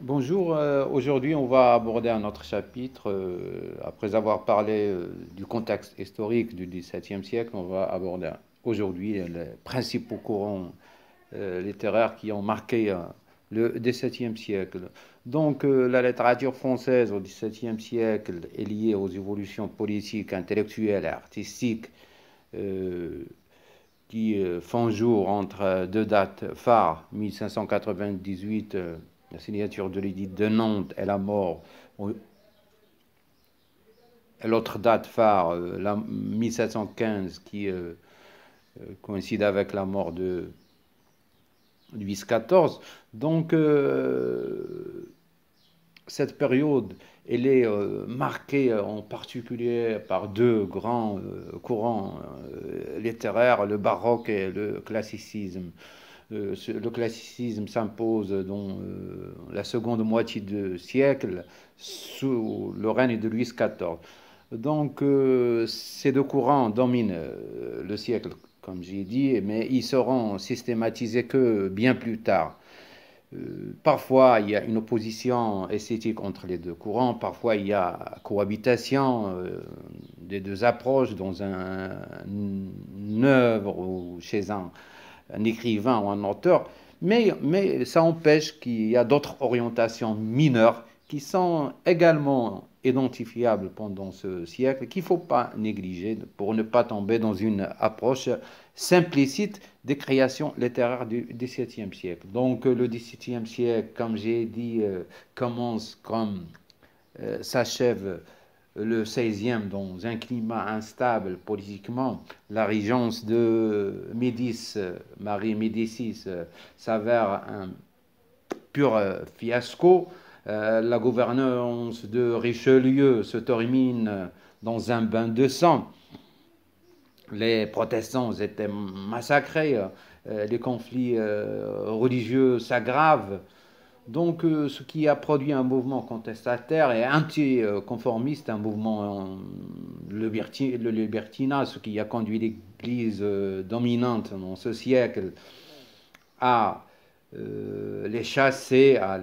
Bonjour, aujourd'hui on va aborder un autre chapitre. Après avoir parlé du contexte historique du XVIIe siècle, on va aborder aujourd'hui les principaux courants littéraires qui ont marqué le XVIIe siècle. Donc la littérature française au XVIIe siècle est liée aux évolutions politiques, intellectuelles et artistiques euh, qui font jour entre deux dates phares, 1598, la signature de l'édit de Nantes et la mort, et l'autre date phare, la 1715, qui coïncide avec la mort de Louis XIV. Donc, cette période, elle est marquée en particulier par deux grands courants littéraires, le baroque et le classicisme. Le classicisme s'impose dans la seconde moitié du siècle sous le règne de Louis XIV. Donc ces deux courants dominent le siècle, comme j'ai dit, mais ils seront systématisés que bien plus tard. Parfois, il y a une opposition esthétique entre les deux courants, parfois il y a cohabitation des deux approches dans une œuvre ou chez un écrivain ou un auteur, mais ça empêche qu'il y a d'autres orientations mineures qui sont également identifiables pendant ce siècle, qu'il ne faut pas négliger pour ne pas tomber dans une approche simplicite des créations littéraires du XVIIe siècle. Donc le XVIIe siècle, comme j'ai dit, commence comme s'achève le XVIe dans un climat instable politiquement. La régence de Médicis, Marie Médicis, s'avère un pur fiasco. La gouvernance de Richelieu se termine dans un bain de sang. Les protestants étaient massacrés, les conflits religieux s'aggravent. Donc, ce qui a produit un mouvement contestataire et anticonformiste, un mouvement le libertinat, ce qui a conduit l'Église dominante dans ce siècle à les chasser, à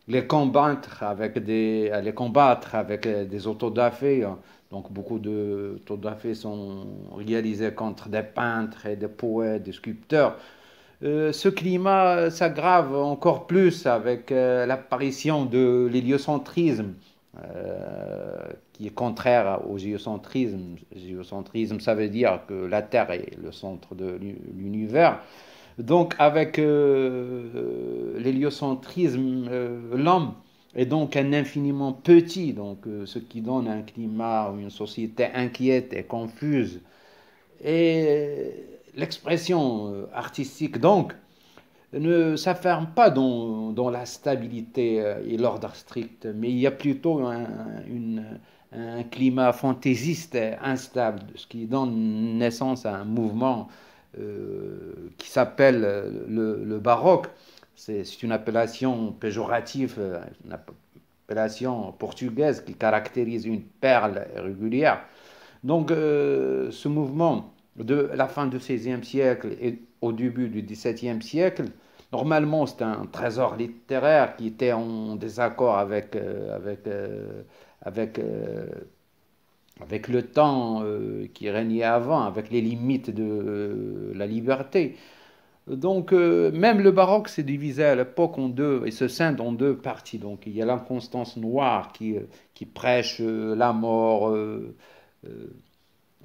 les combattre avec des autodafés. Donc beaucoup de autodafés sont réalisés contre des peintres et des poètes, des sculpteurs. Ce climat s'aggrave encore plus avec l'apparition de l'héliocentrisme, qui est contraire au géocentrisme. Géocentrisme, ça veut dire que la Terre est le centre de l'univers. Donc, avec l'héliocentrisme, l'homme est donc un infiniment petit, donc ce qui donne un climat, une société inquiète et confuse. Et l'expression artistique, donc, ne s'afferme pas dans la stabilité et l'ordre strict, mais il y a plutôt un climat fantaisiste et instable, ce qui donne naissance à un mouvement qui s'appelle le baroque. C'est une appellation péjorative, une appellation portugaise qui caractérise une perle régulière. Donc, ce mouvement de la fin du XVIe siècle et au début du XVIIe siècle, normalement, c'est un trésor littéraire qui était en désaccord avec, avec le temps qui régnait avant, avec les limites de la liberté. Donc, même le baroque s'est divisé à l'époque en deux, et se scinde en deux parties. Donc, il y a l'inconstance noire qui prêche la mort, euh,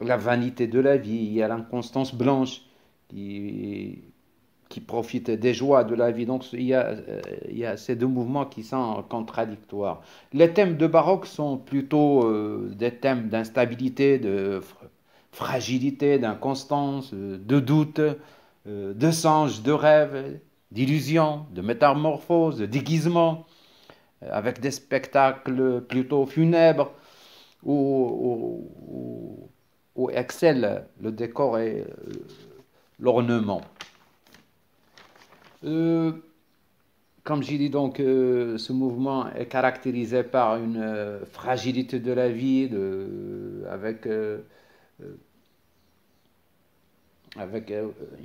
la vanité de la vie. Il y a l'inconstance blanche qui, qui profite des joies de la vie. Donc, il y a ces deux mouvements qui sont contradictoires. Les thèmes de baroque sont plutôt des thèmes d'instabilité, de fragilité, d'inconstance, de doute, de songe, de rêve, d'illusion, de métamorphose, de déguisement, avec des spectacles plutôt funèbres où excelle le décor et l'ornement. Euh, Comme j'ai dit, donc, ce mouvement est caractérisé par une fragilité de la vie, avec avec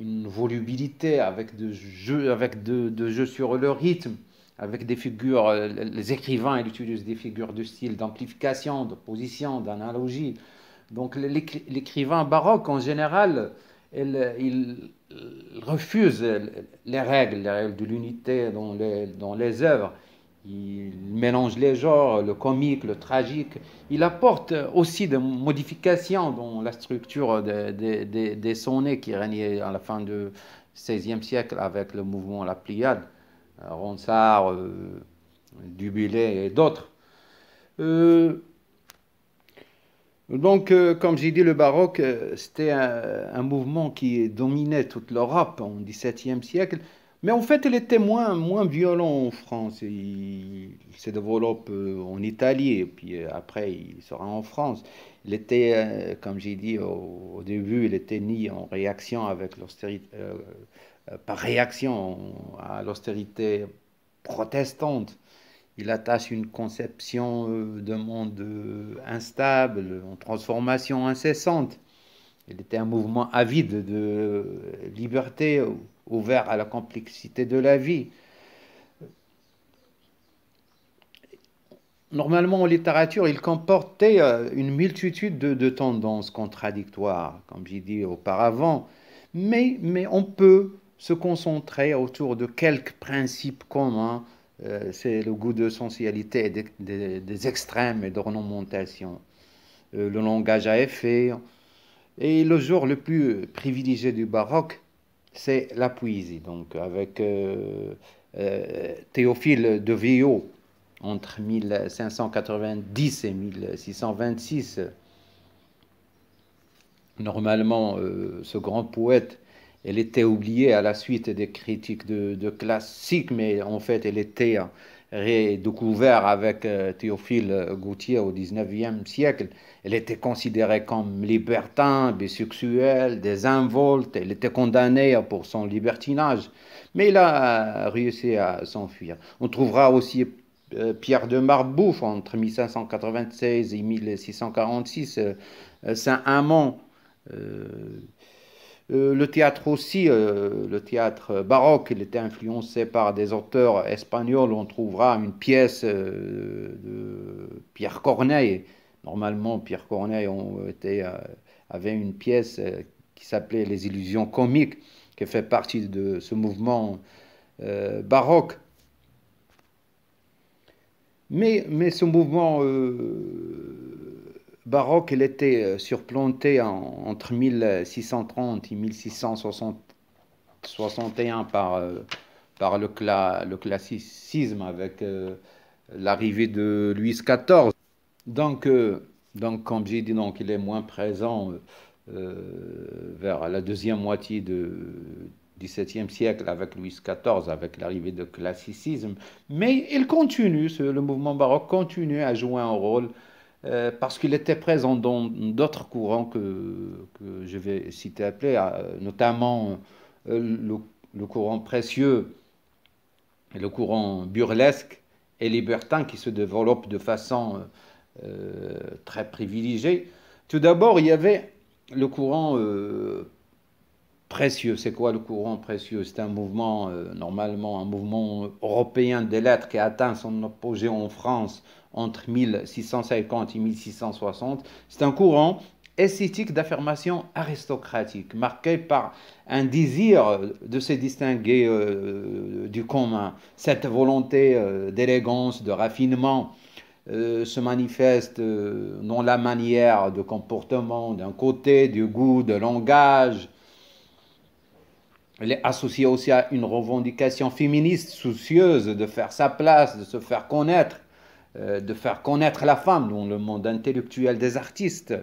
une volubilité, de jeux sur le rythme, avec des figures, les écrivains ils utilisent des figures de style d'amplification, de position, d'analogie. Donc l'écrivain baroque en général, il refuse les règles de l'unité dans les œuvres. Il mélange les genres, le comique, le tragique. Il apporte aussi des modifications dans la structure des sonnets qui régnaient à la fin du XVIe siècle avec le mouvement La Pléiade, Ronsard, Dubillé et d'autres. Euh, comme j'ai dit, le baroque, c'était un mouvement qui dominait toute l'Europe au XVIIe siècle. Mais en fait, il était moins violent en France. Il se développe en Italie, et puis après, il sera en France. Il était, comme j'ai dit au début, il était né en réaction avec l'austérité, par réaction à l'austérité protestante. Il attache une conception de monde instable, en transformation incessante. Il était un mouvement avide de liberté, ouvert à la complexité de la vie. Normalement, en littérature, il comportait une multitude de tendances contradictoires, comme j'ai dit auparavant, mais on peut se concentrer autour de quelques principes communs. C'est le goût de sensualité, des extrêmes et d'ornementation, le langage à effet. Et le genre le plus privilégié du baroque, c'est la poésie. Donc, avec Théophile de Viau, entre 1590 et 1626. Normalement, ce grand poète, elle était oubliée à la suite des critiques de classiques, mais en fait, elle était redécouverte avec Théophile Gautier au XIXe siècle. Elle était considérée comme libertin, bisexuelle, désinvolte. Elle était condamnée pour son libertinage, mais il a réussi à s'enfuir. On trouvera aussi Pierre de Marbouf entre 1596 et 1646, Saint-Amand. Euh, le théâtre aussi, le théâtre baroque, il était influencé par des auteurs espagnols. On trouvera une pièce de Pierre Corneille. Normalement, Pierre Corneille avait une pièce qui s'appelait Les Illusions comiques, qui fait partie de ce mouvement baroque. Mais ce mouvement baroque, il était surplanté entre 1630 et 1661 par le classicisme avec l'arrivée de Louis XIV. Donc, comme j'ai dit, donc, il est moins présent vers la deuxième moitié du XVIIe siècle avec Louis XIV, avec l'arrivée du classicisme. Mais il continue, le mouvement baroque continue à jouer un rôle parce qu'il était présent dans d'autres courants que je vais citer après, notamment le courant précieux, le courant burlesque et libertin qui se développe de façon très privilégiée. Tout d'abord, il y avait le courant précieux. C'est quoi le courant précieux? C'est un mouvement, normalement, un mouvement européen des lettres qui a atteint son apogée en France entre 1650 et 1660. C'est un courant esthétique d'affirmation aristocratique, marqué par un désir de se distinguer du commun. Cette volonté d'élégance, de raffinement, se manifeste dans la manière de comportement d'un côté, du goût, de langage. Elle est associée aussi à une revendication féministe soucieuse de faire sa place, de se de faire connaître la femme dans le monde intellectuel des artistes.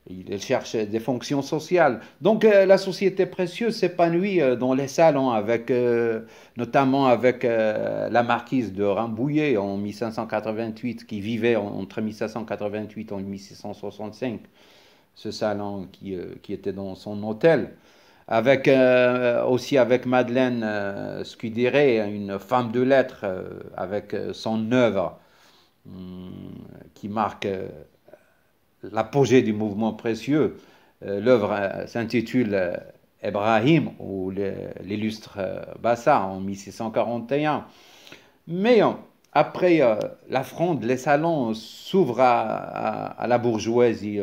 Il cherche des fonctions sociales. Donc la société précieuse s'épanouit dans les salons, notamment avec la marquise de Rambouillet en 1588, qui vivait entre 1588 et 1665, ce salon qui était dans son hôtel. Aussi avec Madeleine Scudéry, une femme de lettres, avec son œuvre qui marque l'apogée du mouvement précieux. L'œuvre s'intitule Ibrahim ou l'illustre Bassa en 1641. Mais après la Fronde, les salons s'ouvrent à la bourgeoisie.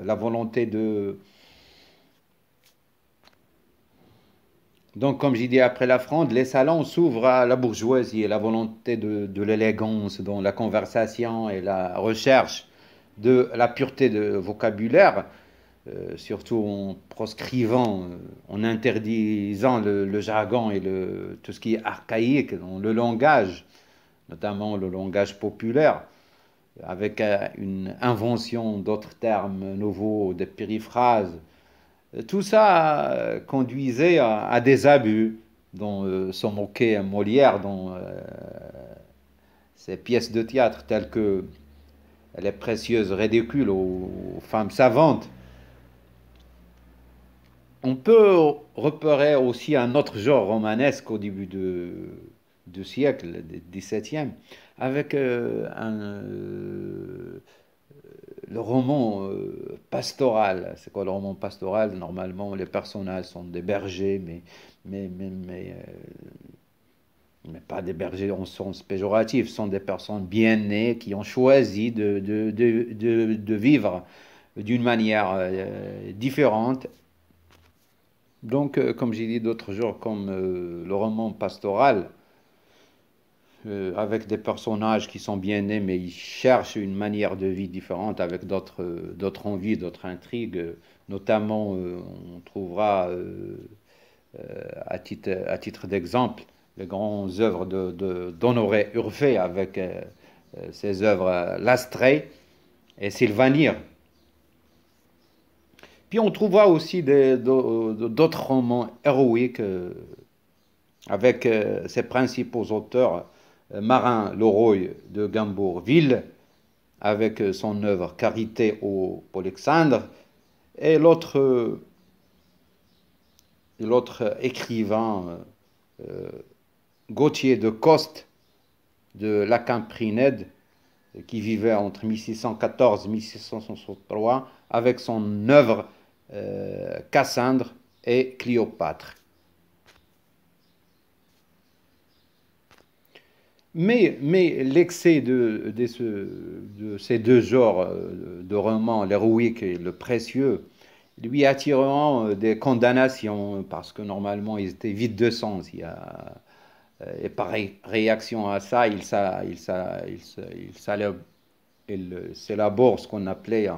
La volonté de... Donc, comme j'ai dit, après la Fronde, les salons s'ouvrent à la bourgeoisie et la volonté de l'élégance dans la conversation et la recherche de la pureté de vocabulaire, surtout en proscrivant, en interdisant le jargon et tout ce qui est archaïque dans le langage, notamment le langage populaire, avec une invention d'autres termes nouveaux, des périphrases. Tout ça conduisait à des abus dont se moquait Molière dans ses pièces de théâtre telles que Les précieuses ridicules aux femmes savantes. On peut repérer aussi un autre genre romanesque au début du siècle, du XVIIe, avec le roman pastoral. C'est quoi le roman pastoral? Normalement, les personnages sont des bergers, mais, mais, mais, euh, mais pas des bergers en sens péjoratif. Ce sont des personnes bien nées qui ont choisi de vivre d'une manière différente. Donc, comme j'ai dit d'autres jours, comme le roman pastoral, avec des personnages qui sont bien nés, mais ils cherchent une manière de vie différente, avec d'autres envies, d'autres intrigues. Notamment, on trouvera, à titre d'exemple, les grandes œuvres d'Honoré Urfé, avec ses œuvres L'Astrée et Sylvanire. Puis on trouvera aussi d'autres romans héroïques avec ses principaux auteurs, Marin Leroy de Gambourville, avec son œuvre Carité au Polexandre, et l'autre écrivain, Gauthier de Coste de Lacamprinède, qui vivait entre 1614 et 1663, avec son œuvre Cassandre et Cléopâtre. Mais l'excès de ces deux genres de romans, l'héroïque et le précieux, lui attirant des condamnations, parce que normalement ils étaient vides de sens. Et par réaction à ça, il s'élabore ce qu'on appelait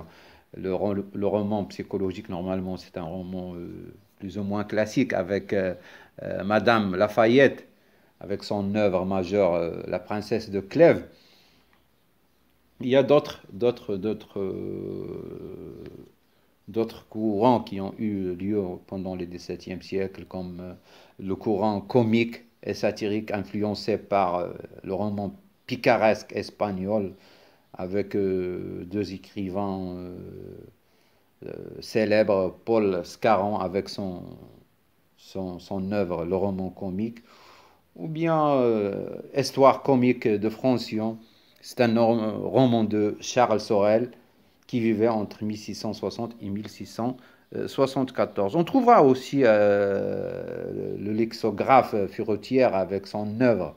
le roman psychologique. Normalement, c'est un roman plus ou moins classique avec Madame Lafayette, avec son œuvre majeure, La princesse de Clèves. Il y a d'autres courants qui ont eu lieu pendant le XVIIe siècle, comme le courant comique et satirique influencé par le roman picaresque espagnol, avec deux écrivains célèbres, Paul Scarron avec son œuvre Le roman comique, ou bien Histoire comique de Francion. C'est un roman de Charles Sorel qui vivait entre 1660 et 1674. On trouvera aussi le lexicographe Furetière avec son œuvre,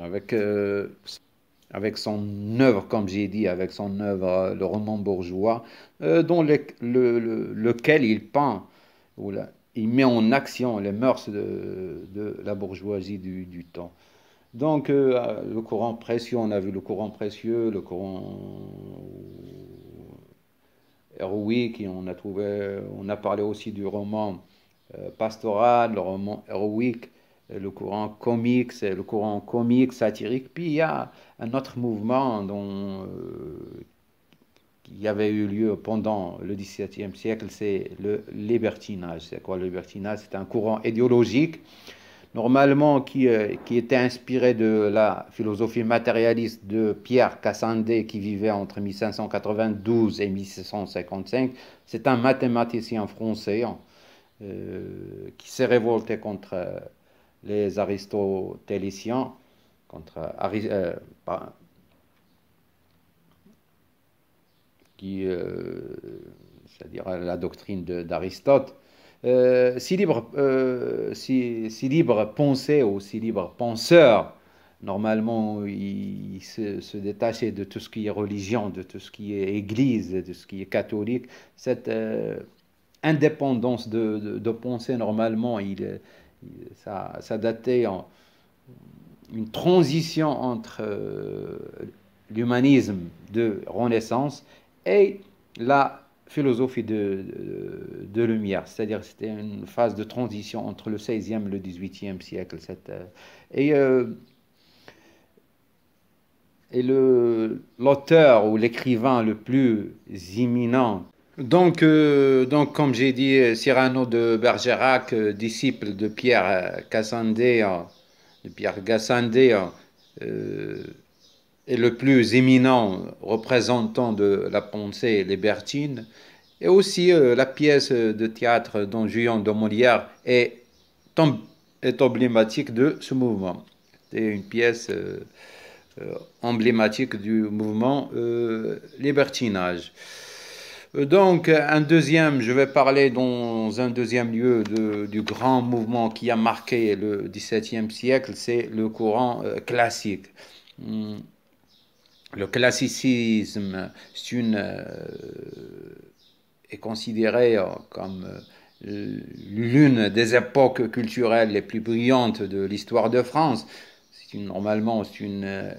avec, euh, avec son œuvre, comme j'ai dit, avec son œuvre, le roman bourgeois, dont lequel il peint, il met en action les mœurs de la bourgeoisie du temps. Donc, le courant précieux, on a vu le courant précieux, le courant héroïque, et on a parlé aussi du roman pastoral, le roman héroïque, le courant comique, c'est le courant comique, satirique. Puis il y a un autre mouvement qui avait eu lieu pendant le XVIIe siècle, c'est le libertinage. C'est quoi le libertinage? C'est un courant idéologique normalement qui était inspiré de la philosophie matérialiste de Pierre Cassandé, qui vivait entre 1592 et 1655. C'est un mathématicien français qui s'est révolté contre les aristotéliciens, contre c'est-à-dire la doctrine d'Aristote. Si libre pensée ou si libre penseur, normalement, il se détachait de tout ce qui est religion, de tout ce qui est église, de ce qui est catholique. Cette indépendance de pensée, normalement, ça datait en une transition entre l'humanisme de Renaissance et la philosophie de Lumière. C'est-à-dire que c'était une phase de transition entre le 16e et le 18e siècle. Et, euh, et l'auteur ou l'écrivain le plus imminent. Donc, comme j'ai dit, Cyrano de Bergerac, disciple de Pierre Gassendi, euh, est le plus éminent représentant de la pensée libertine. Et aussi la pièce de théâtre Don Juan de Molière est emblématique de ce mouvement. C'est une pièce emblématique du mouvement libertinage. Donc, je vais parler dans un deuxième lieu du grand mouvement qui a marqué le XVIIe siècle, c'est le courant classique. Hum, Le classicisme est considéré comme l'une des époques culturelles les plus brillantes de l'histoire de France. Normalement, c'est une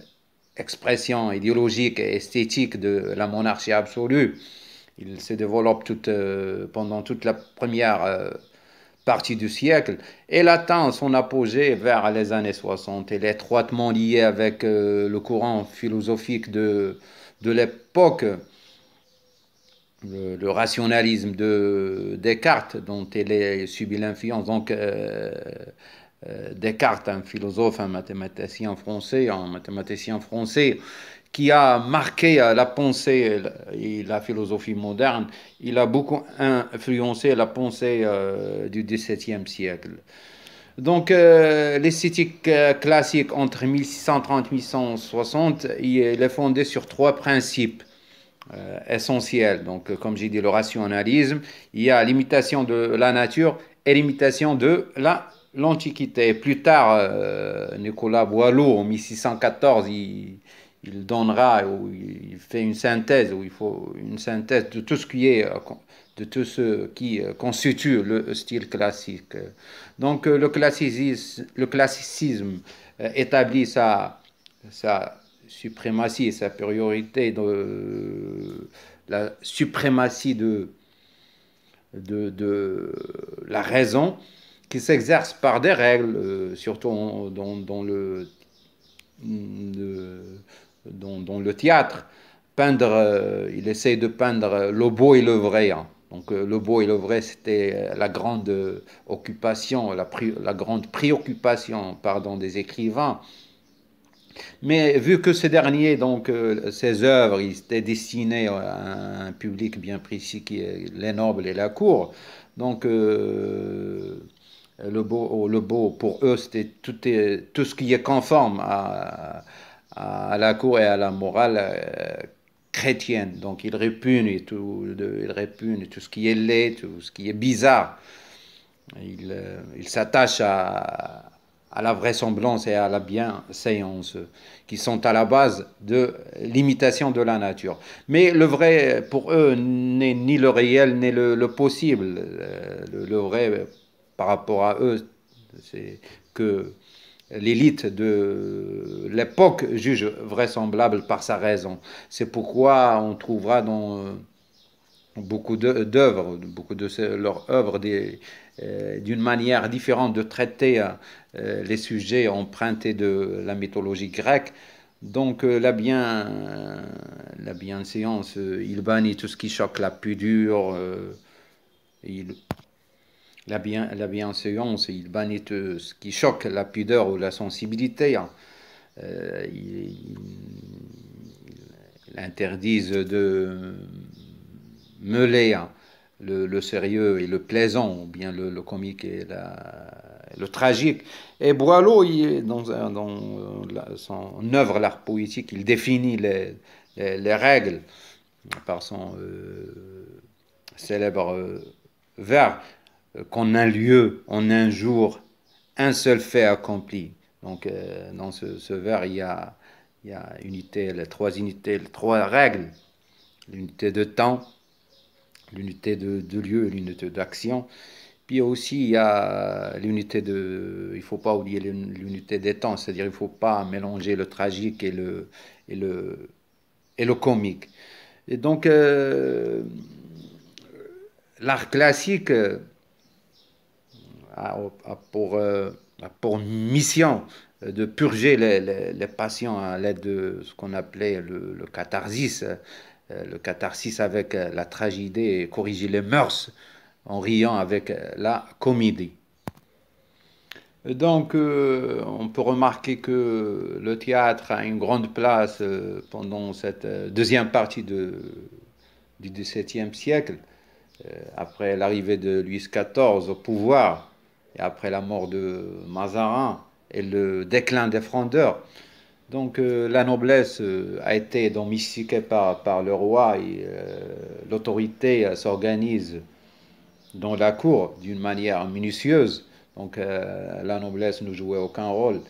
expression idéologique et esthétique de la monarchie absolue. Il se développe pendant toute la première partie du siècle. Elle atteint son apogée vers les années 60. Elle est étroitement liée avec le courant philosophique de l'époque, le rationalisme de Descartes, dont elle a subi l'influence. Donc, Descartes, un philosophe, un mathématicien français, qui a marqué la pensée et la philosophie moderne. Il a beaucoup influencé la pensée du XVIIe siècle. Donc, l'esthétique classique entre 1630 et 1660, il est fondée sur trois principes essentiels. Donc, comme j'ai dit, le rationalisme, il y a l'imitation de la nature et l'imitation de l'Antiquité. Plus tard, Nicolas Boileau, en 1614, il donnera, ou il fait une synthèse, où il faut une synthèse de tout ce qui constitue le style classique. Donc le classicisme établit sa suprématie, sa priorité, la suprématie de la raison qui s'exerce par des règles, surtout dans le théâtre. Il essaie de peindre le beau et le vrai. Hein. Donc le beau et le vrai, c'était la grande occupation, la grande préoccupation, pardon, des écrivains. Mais vu que ces derniers, donc ces œuvres, ils étaient destinés à un public bien précis qui est les nobles et la cour, donc le beau pour eux, c'était tout ce qui est conforme à la cour et à la morale chrétienne. Donc il répugne tout ce qui est laid, tout ce qui est bizarre. Il s'attache à la vraisemblance et à la bienséance qui sont à la base de l'imitation de la nature. Mais le vrai, pour eux, n'est ni le réel, ni le possible. Le vrai, par rapport à eux, c'est que l'élite de l'époque juge vraisemblable par sa raison. C'est pourquoi on trouvera dans beaucoup de leurs œuvres, d'une manière différente de traiter les sujets empruntés de la mythologie grecque. Donc la bienséance, il bannit tout ce qui choque la pudeur, il, la bienséance, il bannit tout ce qui choque la pudeur ou la sensibilité. Hein. Ils interdisent de mêler hein, le sérieux et le plaisant, ou bien le comique et le tragique. Et Boileau, son œuvre, l'art poétique, il définit les règles par son célèbre vers qu'en un lieu, en un jour, un seul fait accompli. Donc, dans ce vers, il y a unité, les trois règles, l'unité de temps, l'unité de lieu et l'unité d'action. Puis aussi, il y a l'unité de. Il ne faut pas oublier l'unité des temps, c'est-à-dire il ne faut pas mélanger le tragique et le, et le comique. Et donc, l'art classique a pour mission de purger les passions à l'aide de ce qu'on appelait le catharsis avec la tragédie et corriger les mœurs en riant avec la comédie. Donc, on peut remarquer que le théâtre a une grande place pendant cette deuxième partie du XVIIe siècle, après l'arrivée de Louis XIV au pouvoir, et après la mort de Mazarin et le déclin des Frondeurs. Donc, la noblesse a été domestiquée par le roi et l'autorité s'organise dans la cour d'une manière minutieuse. Donc la noblesse ne jouait aucun rôle.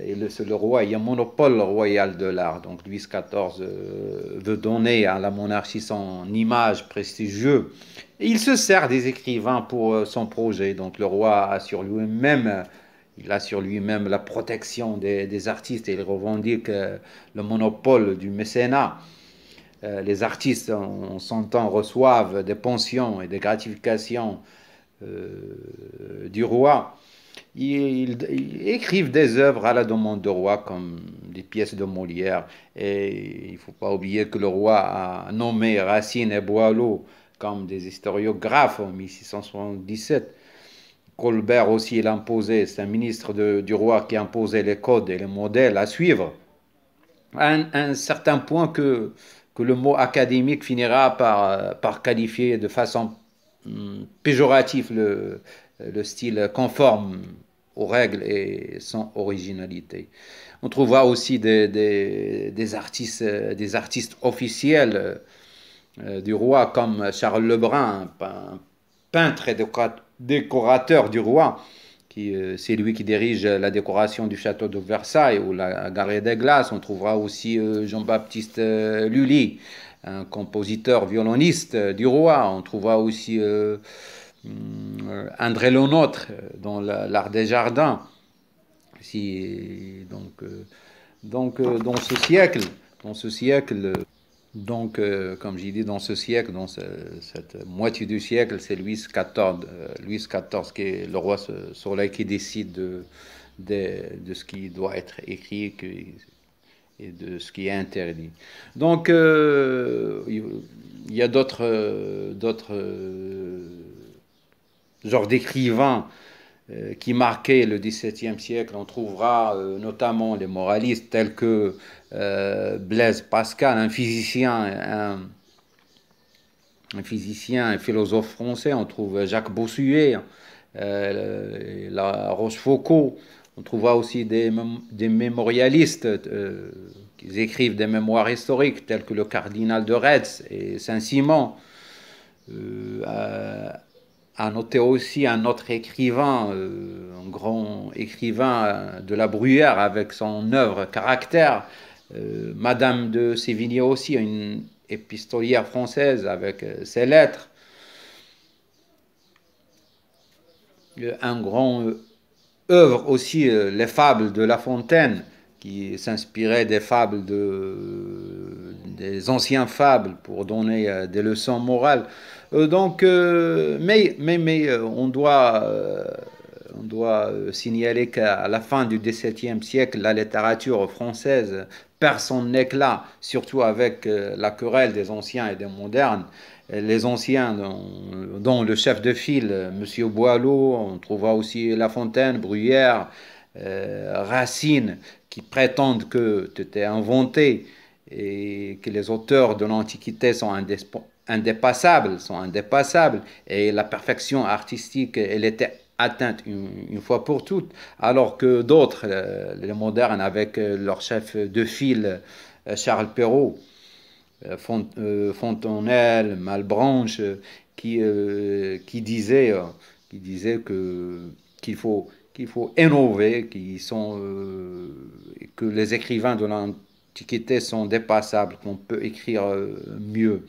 Et c'est le roi, il y a un monopole royal de l'art. Donc Louis XIV veut donner à la monarchie son image prestigieuse. Et il se sert des écrivains pour son projet. Donc le roi a sur lui-même, il a sur lui-même la protection des artistes et il revendique le monopole du mécénat. Les artistes, en son temps, reçoivent des pensions et des gratifications du roi. Ils écrivent des œuvres à la demande du roi, comme des pièces de Molière. Et il ne faut pas oublier que le roi a nommé Racine et Boileau comme des historiographes en 1677. Colbert aussi, il imposait, c'est un ministre du roi qui imposait les codes et les modèles à suivre, à un certain point que le mot académique finira par qualifier de façon péjorative le style conforme aux règles et sans originalité. On trouvera aussi des artistes officiels du roi comme Charles Lebrun, un peintre et décorateur du roi, c'est lui qui dirige la décoration du château de Versailles ou la Galerie des Glaces. On trouvera aussi Jean-Baptiste Lully, un compositeur violoniste du roi. On trouvera aussi André Le Nôtre dans l'Art des Jardins. Si, dans ce siècle, comme j'ai dit, dans ce siècle, cette moitié du siècle, c'est Louis XIV qui est le roi soleil qui décide de ce qui doit être écrit et de ce qui est interdit. Donc, il y a d'autres genres d'écrivains qui marquaient le XVIIe siècle. On trouvera notamment les moralistes tels que Blaise Pascal, un physicien, un philosophe français. On trouve Jacques Bossuet, la Rochefoucauld. On trouvera aussi des mémorialistes qui écrivent des mémoires historiques tels que le cardinal de Retz et Saint-Simon. À noter aussi un autre écrivain, un grand écrivain de la Bruyère avec son œuvre Caractère, Madame de Sévigné aussi, une épistolière française avec ses lettres. Un grand œuvre aussi, les fables de La Fontaine, qui s'inspirait des fables des anciens fables pour donner des leçons morales. Mais on doit signaler qu'à la fin du XVIIe siècle, la littérature française perd son éclat, surtout avec la querelle des anciens et des modernes. Les anciens, dont le chef de file, Monsieur Boileau, on trouvera aussi La Fontaine, Bruyère, Racine, qui prétendent que tout est inventé et que les auteurs de l'Antiquité sont indépassables, et la perfection artistique, elle était atteinte une fois pour toutes, alors que d'autres, les modernes, avec leur chef de file, Charles Perrault, Fontenelle, Malebranche, qui disaient qu'il faut innover, que les écrivains de l'Antiquité sont dépassables, qu'on peut écrire mieux.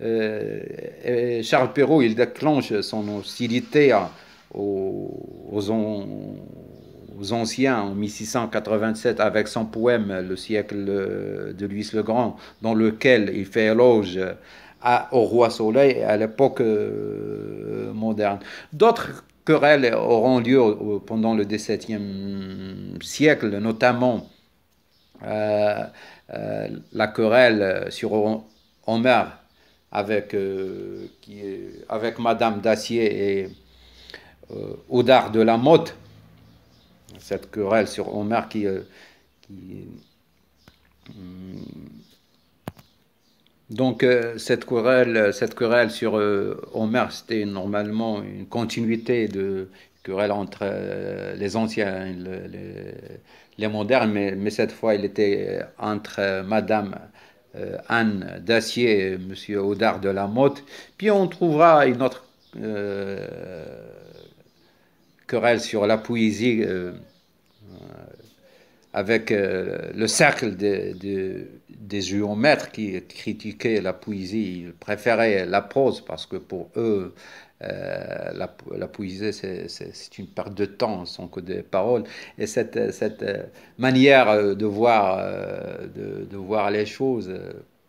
Et Charles Perrault, il déclenche son hostilité aux anciens en 1687 avec son poème Le siècle de Louis le Grand, dans lequel il fait éloge au roi Soleil à l'époque moderne. D'autres querelles auront lieu pendant le XVIIe siècle, notamment euh, la querelle sur Homer avec Madame Dacier et Audard de la Motte, cette querelle sur Homer qui donc cette querelle sur Homer, c'était normalement une continuité de querelle entre les anciens et les modernes, mais cette fois, il était entre Madame Anne Dacier et Monsieur Audard de la Motte. Puis on trouvera une autre querelle sur la poésie avec le cercle des géomètres qui critiquaient la poésie. Ils préféraient la prose parce que pour eux, la poésie, c'est une perte de temps sans que des paroles. Et cette manière de voir les choses,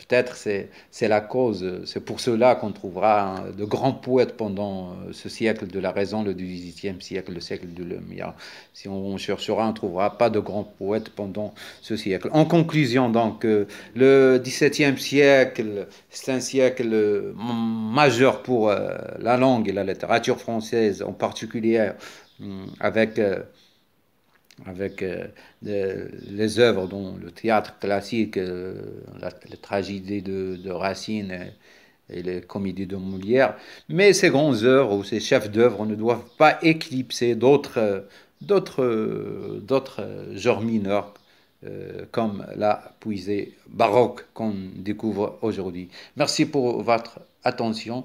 peut-être c'est la cause. C'est pour cela qu'on trouvera de grands poètes pendant ce siècle de la raison, le XVIIIe siècle, le siècle de la lumière. Si on cherchera, on ne trouvera pas de grands poètes pendant ce siècle. En conclusion, donc, le XVIIe siècle, c'est un siècle majeur pour la langue et la littérature française, en particulier avec les œuvres dont le théâtre classique, les tragédies de Racine et les comédies de Molière. Mais ces grandes œuvres ou ces chefs d'œuvre ne doivent pas éclipser d'autres genres mineurs comme la poésie baroque qu'on découvre aujourd'hui. Merci pour votre attention.